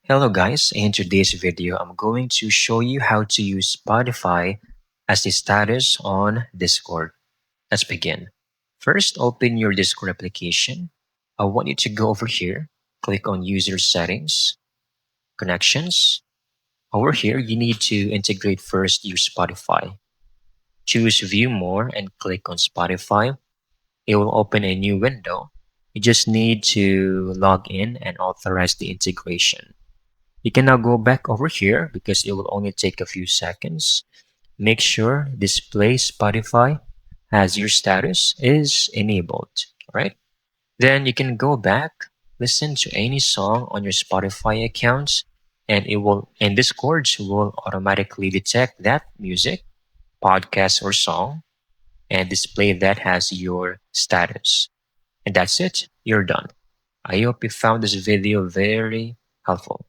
Hello guys, in today's video I'm going to show you how to use Spotify as the status on Discord. Let's begin. First, open your Discord application. I want you to go over here, click on user settings, connections. Over here, you need to integrate first your Spotify. Choose view more and click on Spotify. It will open a new window. You just need to log in and authorize the integration. You can now go back over here because it will only take a few seconds. Make sure display Spotify as your status is enabled. All right. Then you can go back, listen to any song on your Spotify account, and Discord will automatically detect that music, podcast, or song and display that as your status. And that's it. You're done. I hope you found this video very helpful.